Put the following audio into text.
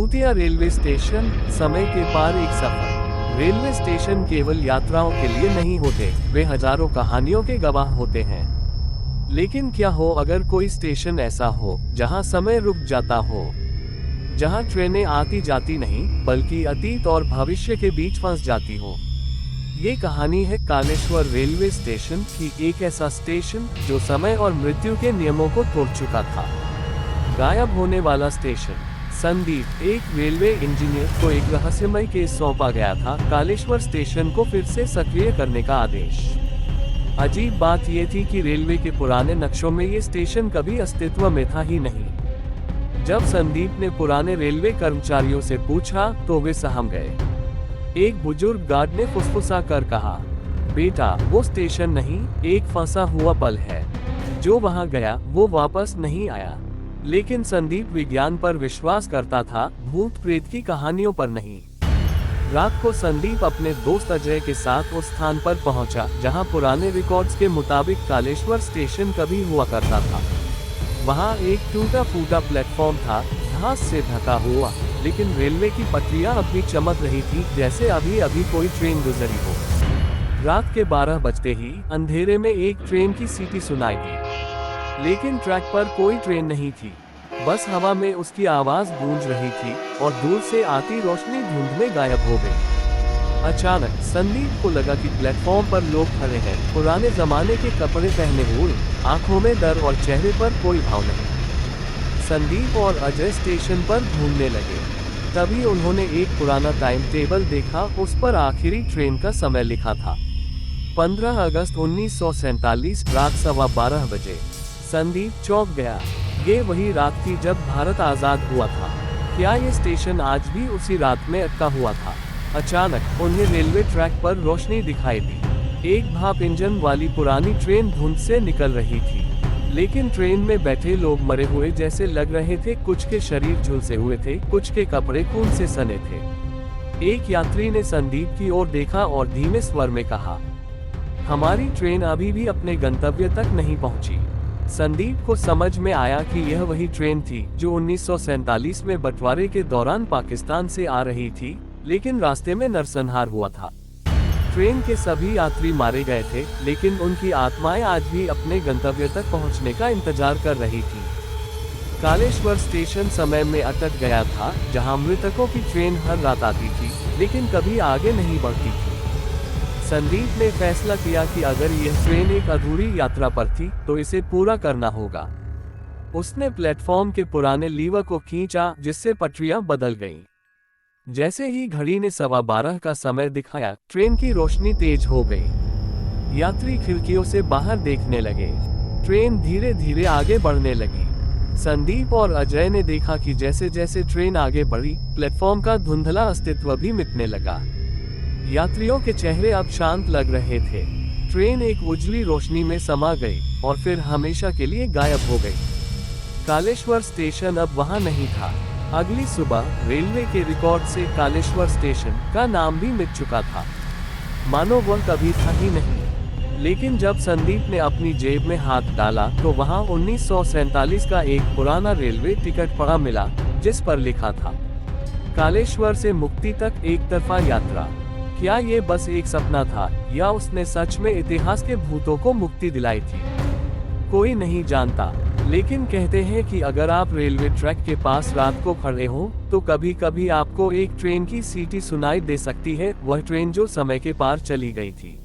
भूतिया railway station, समय के पार एक सफर। रेलवे स्टेशन केवल यात्राओं के लिए नहीं होते, वे हजारों कहानियों के गवाह होते हैं। लेकिन क्या हो अगर कोई स्टेशन ऐसा हो जहां समय रुक जाता हो, जहां ट्रेनें आती जाती नहीं बल्कि अतीत और भविष्य के बीच फंस जाती हो। ये कहानी है कालेश्वर रेलवे स्टेशन की, एक ऐसा स्टेशन जो समय और मृत्यु के नियमों को तोड़ चुका था। गायब होने वाला स्टेशन। संदीप, एक रेलवे इंजीनियर को एक रहस्यमय केस सौंपा गया था, कालेश्वर स्टेशन को फिर से सक्रिय करने का आदेश। अजीब बात यह थी कि रेलवे के पुराने नक्शों में ये स्टेशन कभी अस्तित्व में था ही नहीं। जब संदीप ने पुराने रेलवे कर्मचारियों से पूछा तो वे सहम गए। एक बुजुर्ग गार्ड ने फुसफुसा कर कहा, बेटा, वो स्टेशन नहीं, एक फंसा हुआ पल है। जो वहां गया वो वापस नहीं आया। लेकिन संदीप विज्ञान पर विश्वास करता था, भूत प्रेत की कहानियों पर नहीं। रात को संदीप अपने दोस्त अजय के साथ उस स्थान पर पहुंचा जहां पुराने रिकॉर्ड्स के मुताबिक कालेश्वर स्टेशन कभी हुआ करता था। वहां एक टूटा फूटा प्लेटफॉर्म था, घास से ढका हुआ, लेकिन रेलवे की पटरियां अब भी चमक रही थी जैसे अभी अभी कोई ट्रेन गुजरी हो। रात के 12 बजते ही अंधेरे में एक ट्रेन की सीटी सुनाई दी, लेकिन ट्रैक पर कोई ट्रेन नहीं थी। बस हवा में उसकी आवाज गूंज रही थी और दूर से आती रोशनी धुंध में गायब हो गई। अचानक संदीप को लगा कि प्लेटफॉर्म पर लोग खड़े हैं, पुराने जमाने के कपड़े पहने हुए, आंखों में डर और चेहरे पर कोई भाव नहीं। संदीप और अजय स्टेशन पर घूमने लगे। तभी उन्होंने एक पुराना टाइम टेबल देखा, उस पर आखिरी ट्रेन का समय लिखा था, 15 अगस्त 1947, रात 12:15 बजे। संदीप चौंक गया। ये वही रात थी जब भारत आजाद हुआ था। क्या ये स्टेशन आज भी उसी रात में अटका हुआ था? अचानक उन्हें रेलवे ट्रैक पर रोशनी दिखाई दी। एक भाप इंजन वाली पुरानी ट्रेन धुंध से निकल रही थी, लेकिन ट्रेन में बैठे लोग मरे हुए जैसे लग रहे थे। कुछ के शरीर झुलसे हुए थे, कुछ के कपड़े खून से सने थे। एक यात्री ने संदीप की ओर देखा और धीमे स्वर में कहा, हमारी ट्रेन अभी भी अपने गंतव्य तक नहीं पहुंची। संदीप को समझ में आया कि यह वही ट्रेन थी जो 1947 में बंटवारे के दौरान पाकिस्तान से आ रही थी, लेकिन रास्ते में नरसंहार हुआ था। ट्रेन के सभी यात्री मारे गए थे, लेकिन उनकी आत्माएं आज भी अपने गंतव्य तक पहुंचने का इंतजार कर रही थी। कालेश्वर स्टेशन समय में अटक गया था, जहां मृतकों की ट्रेन हर रात आती थी, लेकिन कभी आगे नहीं बढ़ती थी। संदीप ने फैसला किया कि अगर यह ट्रेन एक अधूरी यात्रा पर थी तो इसे पूरा करना होगा। उसने प्लेटफॉर्म के पुराने लीवर को खींचा, जिससे पटरियां बदल गईं। जैसे ही घड़ी ने 12:15 का समय दिखाया, ट्रेन की रोशनी तेज हो गई। यात्री खिड़कियों से बाहर देखने लगे। ट्रेन धीरे धीरे आगे बढ़ने लगी। संदीप और अजय ने देखा कि जैसे जैसे ट्रेन आगे बढ़ी, प्लेटफॉर्म का धुंधला अस्तित्व भी मिटने लगा। यात्रियों के चेहरे अब शांत लग रहे थे। ट्रेन एक उजली रोशनी में समा गई और फिर हमेशा के लिए गायब हो गई। कालेश्वर स्टेशन अब वहां नहीं था। अगली सुबह रेलवे के रिकॉर्ड से कालेश्वर स्टेशन का नाम भी मिट चुका था, मानो वह कभी था ही नहीं। लेकिन जब संदीप ने अपनी जेब में हाथ डाला तो वहां 1947 का एक पुराना रेलवे टिकट पड़ा मिला, जिस पर लिखा था, कालेश्वर से मुक्ति तक एक तरफा यात्रा। क्या ये बस एक सपना था या उसने सच में इतिहास के भूतों को मुक्ति दिलाई थी? कोई नहीं जानता, लेकिन कहते हैं कि अगर आप रेलवे ट्रैक के पास रात को खड़े हो तो कभी कभी आपको एक ट्रेन की सीटी सुनाई दे सकती है, वह ट्रेन जो समय के पार चली गई थी।